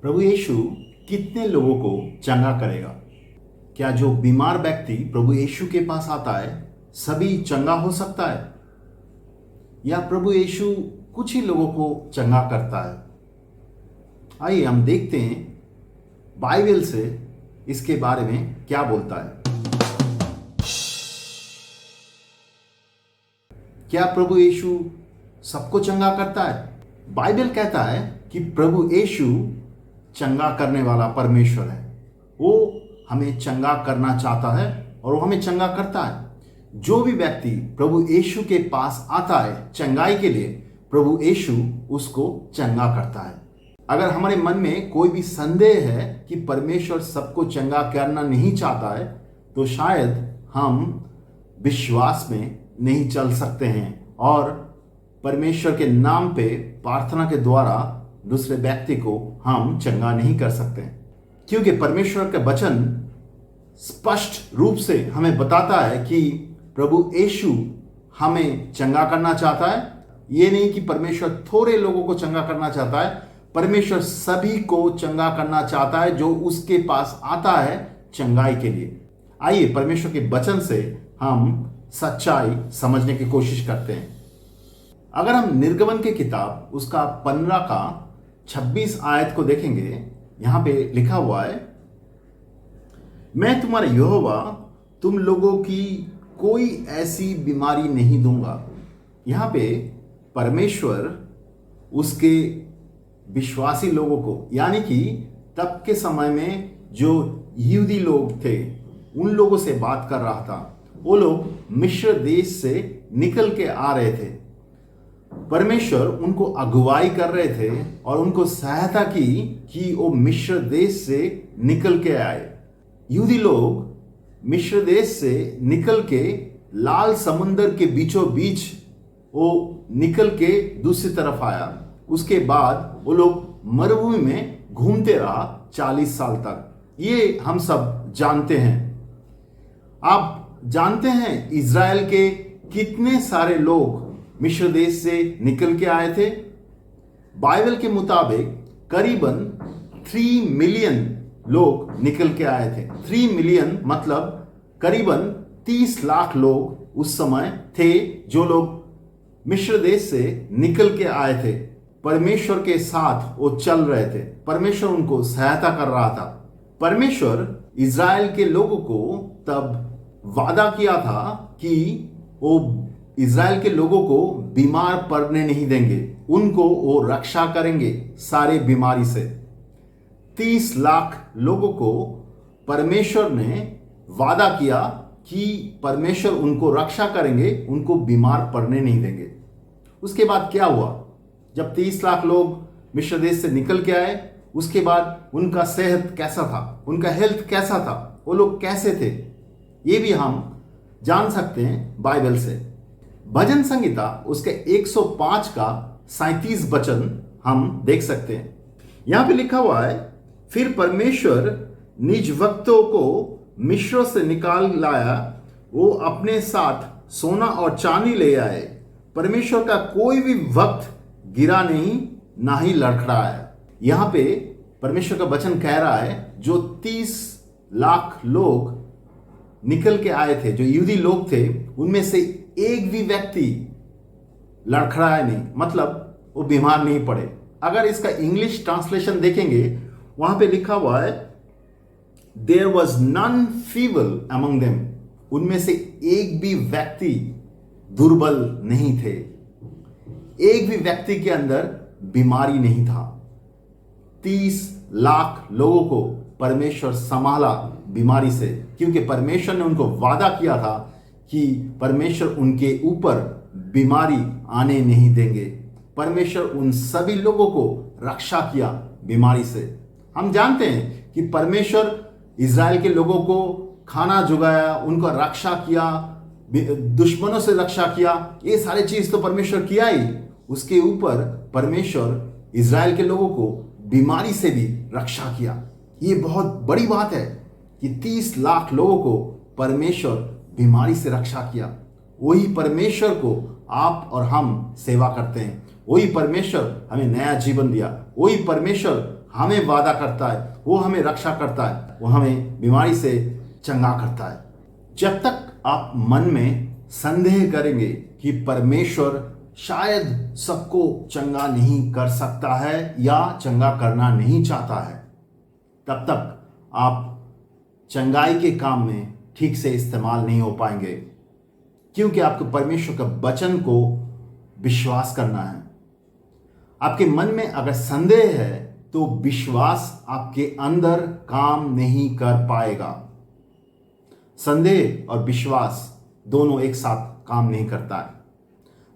प्रभु यीशु कितने लोगों को चंगा करेगा? क्या जो बीमार व्यक्ति प्रभु यीशु के पास आता है सभी चंगा हो सकता है, या प्रभु यीशु कुछ ही लोगों को चंगा करता है? आइए हम देखते हैं बाइबल से इसके बारे में क्या बोलता है। क्या प्रभु यीशु सबको चंगा करता है? बाइबल कहता है कि प्रभु यीशु चंगा करने वाला परमेश्वर है। वो हमें चंगा करना चाहता है और वो हमें चंगा करता है। जो भी व्यक्ति प्रभु यीशु के पास आता है चंगाई के लिए, प्रभु यीशु उसको चंगा करता है। अगर हमारे मन में कोई भी संदेह है कि परमेश्वर सबको चंगा करना नहीं चाहता है, तो शायद हम विश्वास में नहीं चल सकते हैं और परमेश्वर के नाम पे प्रार्थना के द्वारा दूसरे व्यक्ति को हम चंगा नहीं कर सकते, क्योंकि परमेश्वर का वचन स्पष्ट रूप से हमें बताता है कि प्रभु यीशु हमें चंगा करना चाहता है। ये नहीं कि परमेश्वर थोड़े लोगों को चंगा करना चाहता है, परमेश्वर सभी को चंगा करना चाहता है जो उसके पास आता है चंगाई के लिए। आइए परमेश्वर के वचन से हम सच्चाई समझने की कोशिश करते हैं। अगर हम निर्गमन की किताब उसका 15 का 26 आयत को देखेंगे, यहां पे लिखा हुआ है, मैं तुम्हारे यहोवा तुम लोगों की कोई ऐसी बीमारी नहीं दूंगा। यहां पे परमेश्वर उसके विश्वासी लोगों को, यानी कि तब के समय में जो यहूदी लोग थे उन लोगों से बात कर रहा था। वो लोग मिस्र देश से निकल के आ रहे थे। परमेश्वर उनको अगुवाई कर रहे थे और उनको सहायता की कि वो मिस्र देश से निकल के आए। यहूदी लोग मिस्र देश से निकल के लाल समुंदर के बीचों बीच वो निकल के दूसरी तरफ आया। उसके बाद वो लोग मरुभूमि में घूमते रहा 40 साल तक। ये हम सब जानते हैं। आप जानते हैं इज़राइल के कितने सारे लोग मिस्र देश से निकल के आए थे? बाइबल के मुताबिक करीबन 3 मिलियन लोग निकल के आए थे। 3 मिलियन मतलब करीबन 30 लाख लोग उस समय थे जो लोग मिस्र देश से निकल के आए थे। परमेश्वर के साथ वो चल रहे थे, परमेश्वर उनको सहायता कर रहा था। परमेश्वर इज़राइल के लोगों को तब वादा किया था कि वो इज़राइल के लोगों को बीमार पड़ने नहीं देंगे, उनको वो रक्षा करेंगे सारे बीमारी से। 30 लाख लोगों को परमेश्वर ने वादा किया कि परमेश्वर उनको रक्षा करेंगे, उनको बीमार पड़ने नहीं देंगे। उसके बाद क्या हुआ? जब 30 लाख लोग मिस्र देश से निकल के आए, उसके बाद उनका सेहत कैसा था, उनका हेल्थ कैसा था, वो लोग कैसे थे, ये भी हम जान सकते हैं बाइबल से। भजन संहिता उसके 105 का 37 वचन हम देख सकते हैं। यहां पे लिखा हुआ है, फिर परमेश्वर निज भक्तों को मिस्र से निकाल लाया, वो अपने साथ सोना और चांदी ले आए। परमेश्वर का कोई भी भक्त गिरा नहीं, ना ही लड़खड़ाया। यहां पे परमेश्वर का वचन कह रहा है, जो 30 लाख लोग निकल के आए थे, जो यहूदी लोग थे, उनमें से एक भी व्यक्ति लड़खड़ाया नहीं, मतलब वो बीमार नहीं पड़े। अगर इसका इंग्लिश ट्रांसलेशन देखेंगे, वहां पे लिखा हुआ है, there was none feeble among them. उनमें से एक भी व्यक्ति दुर्बल नहीं थे, एक भी व्यक्ति के अंदर बीमारी नहीं था। 30 लाख लोगों को परमेश्वर संभाला बीमारी से, क्योंकि परमेश्वर ने उनको वादा किया था कि परमेश्वर उनके ऊपर बीमारी आने नहीं देंगे। परमेश्वर उन सभी लोगों को रक्षा किया बीमारी से। हम जानते हैं कि परमेश्वर इज़राइल के लोगों को खाना जुगाया, उनको रक्षा किया, दुश्मनों से रक्षा किया। ये सारी चीज तो परमेश्वर किया ही, उसके ऊपर परमेश्वर इज़राइल के लोगों को बीमारी से भी रक्षा किया। ये बहुत बड़ी बात है कि 30 लाख लोगों को परमेश्वर बीमारी से रक्षा किया। वही परमेश्वर को आप और हम सेवा करते हैं। वही परमेश्वर हमें नया जीवन दिया, वही परमेश्वर हमें वादा करता है, वो हमें रक्षा करता है, वो हमें बीमारी से चंगा करता है। जब तक आप मन में संदेह करेंगे कि परमेश्वर शायद सबको चंगा नहीं कर सकता है या चंगा करना नहीं चाहता है, तब तक आप चंगाई के काम में ठीक से इस्तेमाल नहीं हो पाएंगे, क्योंकि आपको परमेश्वर के वचन को विश्वास करना है। आपके मन में अगर संदेह है तो विश्वास आपके अंदर काम नहीं कर पाएगा। संदेह और विश्वास दोनों एक साथ काम नहीं करता है।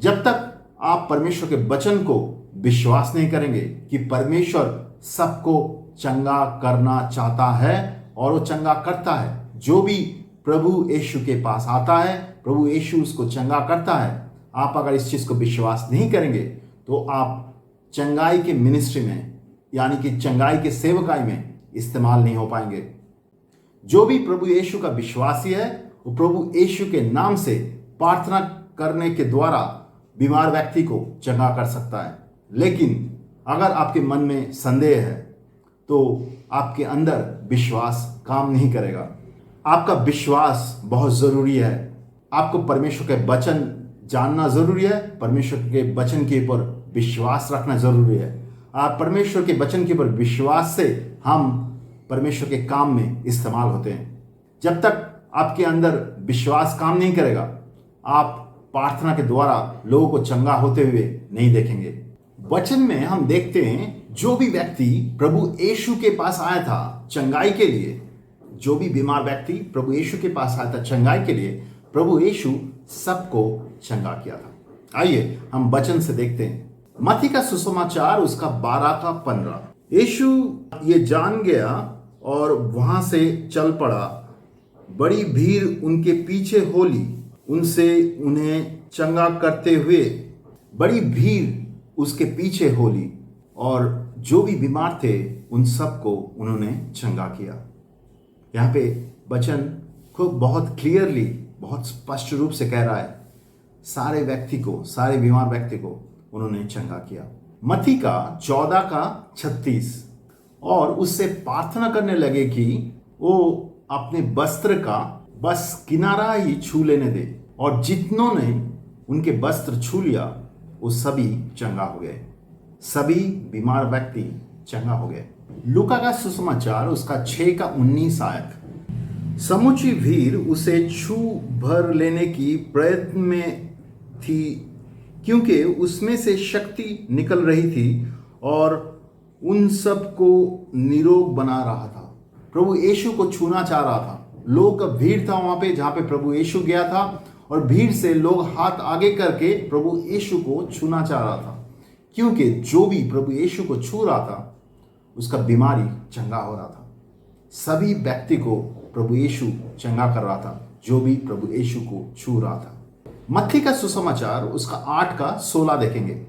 जब तक आप परमेश्वर के वचन को विश्वास नहीं करेंगे कि परमेश्वर सबको चंगा करना चाहता है और वो चंगा करता है, जो भी प्रभु यीशु के पास आता है प्रभु यीशु उसको चंगा करता है, आप अगर इस चीज को विश्वास नहीं करेंगे तो आप चंगाई के मिनिस्ट्री में यानी कि चंगाई के सेवकाई में इस्तेमाल नहीं हो पाएंगे। जो भी प्रभु यीशु का विश्वासी है वो प्रभु यीशु के नाम से प्रार्थना करने के द्वारा बीमार व्यक्ति को चंगा कर सकता है। लेकिन अगर आपके मन में संदेह है तो आपके अंदर विश्वास काम नहीं करेगा। आपका विश्वास बहुत ज़रूरी है। आपको परमेश्वर के वचन जानना ज़रूरी है, परमेश्वर के वचन के ऊपर विश्वास रखना ज़रूरी है। आप परमेश्वर के वचन के ऊपर विश्वास से हम परमेश्वर के काम में इस्तेमाल होते हैं। जब तक आपके अंदर विश्वास काम नहीं करेगा, आप प्रार्थना के द्वारा लोगों को चंगा होते हुए नहीं देखेंगे। वचन में हम देखते हैं जो भी व्यक्ति प्रभु यीशु के पास आया था चंगाई के लिए, जो भी बीमार व्यक्ति प्रभु यीशु के पास आया था चंगाई के लिए, प्रभु यीशु सबको चंगा किया था। आइए हम वचन से देखते हैं। मत्ती का सुसमाचार उसका 12 का 15। यीशु ये जान गया और वहां से चल पड़ा। बड़ी भीड़ उनके पीछे होली, उनसे उन्हें चंगा करते हुए। बड़ी भीड़ उसके पीछे होली और जो भी बीमार थे उन सबको उन्होंने चंगा किया। यहाँ पे वचन को बहुत क्लियरली, बहुत स्पष्ट रूप से कह रहा है, सारे व्यक्ति को, सारे बीमार व्यक्ति को उन्होंने चंगा किया। मत्ती का 14 का 36। और उससे प्रार्थना करने लगे कि वो अपने वस्त्र का बस किनारा ही छू लेने दे, और जितनों ने उनके वस्त्र छू लिया वो सभी चंगा हो गए। सभी बीमार व्यक्ति चंगा हो गए। लूका का सुसमाचार उसका 6 का 19 आयत। समूची भीड़ उसे छू भर लेने की प्रयत्न में थी, क्योंकि उसमें से शक्ति निकल रही थी और उन सबको निरोग बना रहा था। प्रभु यीशु को छूना चाह रहा था। लोग का भीड़ था वहां पे जहां पे प्रभु यीशु गया था, और भीड़ से लोग हाथ आगे करके प्रभु यीशु को छूना चाह रहा था, क्योंकि जो भी प्रभु यीशु को छू रहा था उसका बीमारी चंगा हो रहा था। सभी व्यक्ति को प्रभु यीशु चंगा कर रहा था जो भी प्रभु यीशु को छू रहा था। मत्ती का सुसमाचार उसका 8 का 16 देखेंगे।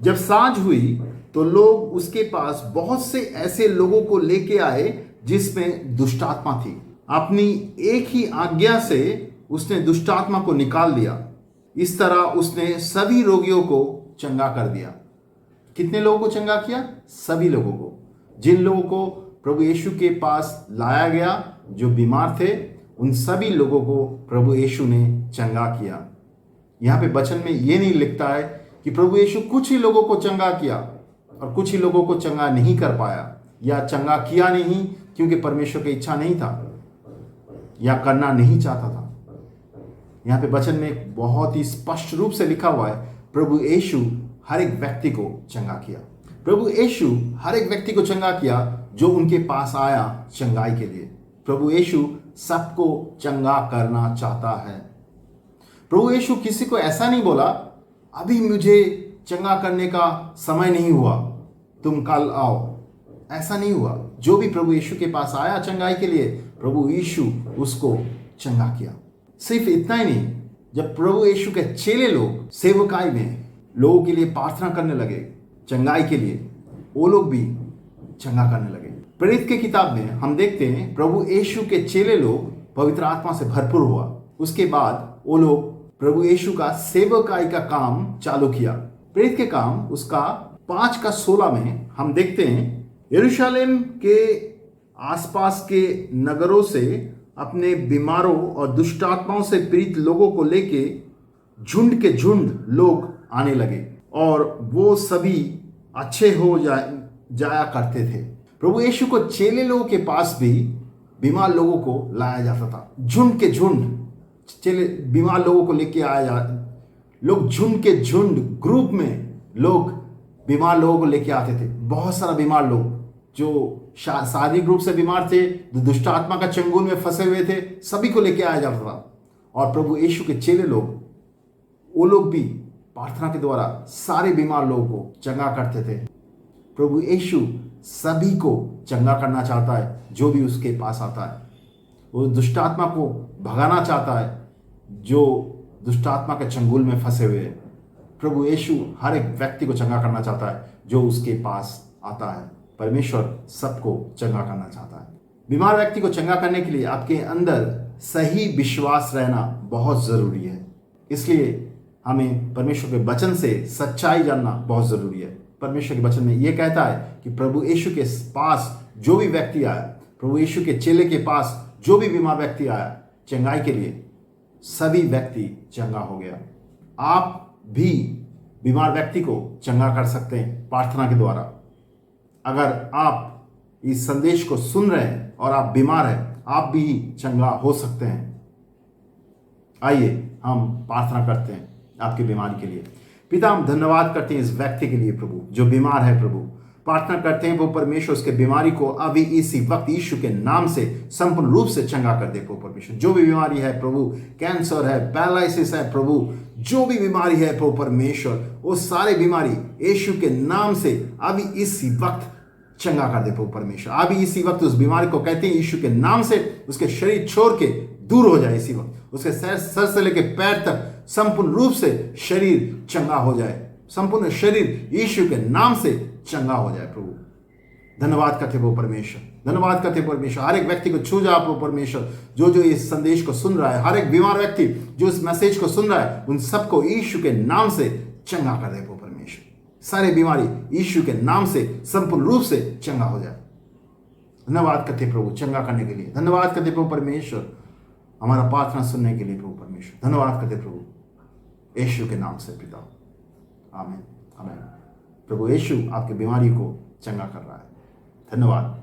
जब सांझ हुई तो लोग उसके पास बहुत से ऐसे लोगों को लेके आए जिसमें दुष्टात्मा थी। अपनी एक ही आज्ञा से उसने दुष्टात्मा को निकाल दिया। इस तरह उसने सभी रोगियों को चंगा कर दिया। कितने लोगों को चंगा किया? सभी लोगों को। जिन लोगों को प्रभु यीशु के पास लाया गया, जो बीमार थे, उन सभी लोगों को प्रभु यीशु ने चंगा किया। यहाँ पे वचन में ये नहीं लिखता है कि प्रभु यीशु कुछ ही लोगों को चंगा किया और कुछ ही लोगों को चंगा नहीं कर पाया, या चंगा किया नहीं क्योंकि परमेश्वर की इच्छा नहीं था या करना नहीं चाहता था। यहाँ पे वचन में बहुत ही स्पष्ट रूप से लिखा हुआ है, प्रभु यीशु हर एक व्यक्ति को चंगा किया। प्रभु यीशु हर एक व्यक्ति को चंगा किया जो उनके पास आया चंगाई के लिए। प्रभु यीशु सबको चंगा करना चाहता है। प्रभु यीशु किसी को ऐसा नहीं बोला, अभी मुझे चंगा करने का समय नहीं हुआ, तुम कल आओ। ऐसा नहीं हुआ। जो भी प्रभु यीशु के पास आया चंगाई के लिए, प्रभु यीशु उसको चंगा किया। सिर्फ इतना ही नहीं, जब प्रभु यीशु के चेले लोग सेवकाई में लोगों के लिए प्रार्थना करने लगे चंगाई के लिए, वो लोग भी चंगा करने लगे। प्रेरित की किताब में हम देखते हैं प्रभु यीशु के चेले लोग पवित्र आत्मा से भरपूर हुआ। उसके बाद वो लोग प्रभु यीशु का सेवकाई का काम चालू किया। प्रेरित के काम उसका 5 का 16 में हम देखते हैं यरूशलेम के आसपास के नगरों से अपने बीमारों और दुष्ट आत्माओं से पीड़ित लोगों को लेके झुंड के झुंड लोग आने लगे और वो सभी अच्छे हो जाया करते थे। प्रभु यीशु को चेले लोगों के पास भी बीमार लोगों को लाया जाता था। झुंड के झुंड चेले बीमार लोगों को लेके लोग झुंड के झुंड ग्रुप में लोग बीमार लोगों को लेके आते थे। बहुत सारा बीमार लोग जो शारीरिक रूप से बीमार थे, दुष्ट आत्मा का चंगुल में फंसे हुए थे, सभी को लेके आया जाता था। और प्रभु यीशु के चेले लोग, वो लोग भी प्रार्थना के द्वारा सारे बीमार लोगों को चंगा करते थे। प्रभु यीशु सभी को चंगा करना चाहता है जो भी उसके पास आता है। वो दुष्ट आत्मा को भगाना चाहता है जो दुष्ट आत्मा के चंगुल में फंसे हुए हैं। प्रभु यीशु हर एक व्यक्ति को चंगा करना चाहता है जो उसके पास आता है। परमेश्वर सबको चंगा करना चाहता है। बीमार व्यक्ति को चंगा करने के लिए आपके अंदर सही विश्वास रहना बहुत ज़रूरी है। इसलिए हमें परमेश्वर के वचन से सच्चाई जानना बहुत ज़रूरी है। परमेश्वर के वचन में यह कहता है कि प्रभु यीशु के पास जो भी व्यक्ति आया, प्रभु यीशु के चेले के पास जो भी बीमार व्यक्ति आया चंगाई के लिए, सभी व्यक्ति चंगा हो गया। आप भी बीमार व्यक्ति को चंगा कर सकते हैं प्रार्थना के द्वारा। अगर आप इस संदेश को सुन रहे हैं और आप बीमार हैं, आप भी चंगा हो सकते हैं। आइए हम प्रार्थना करते हैं आपकी बीमारी के लिए। पिता, हम धन्यवाद करते हैं इस व्यक्ति के लिए प्रभु जो बीमार है। प्रभु प्रार्थना करते हैं वो परमेश्वर उसके बीमारी को अभी इसी वक्त यीशु के नाम से संपूर्ण रूप से चंगा कर दे। प्रभु परमेश्वर जो भी बीमारी है प्रभु, कैंसर है, पैरालिसिस है प्रभु, जो भी बीमारी है प्रभु परमेश्वर, वो सारे बीमारी यीशु के नाम से अभी इसी वक्त चंगा कर दे। प्रभु परमेश्वर अभी इसी वक्त उस बीमारी को कहते हैं यीशु के नाम से उसके शरीर छोड़ के दूर हो जाए। इसी वक्त उसके सर से लेकर पैर तक संपूर्ण रूप से शरीर चंगा हो जाए। संपूर्ण शरीर यीशु के नाम से चंगा हो जाए। प्रभु धन्यवाद करते वो परमेश्वर, धन्यवाद करते परमेश्वर। हर एक व्यक्ति को छू जा प्रभु परमेश्वर, जो इस संदेश को सुन रहा है, हर एक बीमार व्यक्ति जो इस मैसेज को सुन रहा है, उन सबको यीशु के नाम से चंगा कर दे प्रभु परमेश्वर। सारी बीमारी यीशु के नाम से संपूर्ण रूप से चंगा हो जाए। धन्यवाद करते प्रभु चंगा करने के लिए। धन्यवाद करते प्रभु परमेश्वर हमारा प्रार्थना सुनने के लिए। प्रभु परमेश्वर धन्यवाद करते प्रभु यीशु के नाम से पिता, आमीन आमीन। प्रभु यीशु आपकी बीमारी को चंगा कर रहा है। धन्यवाद।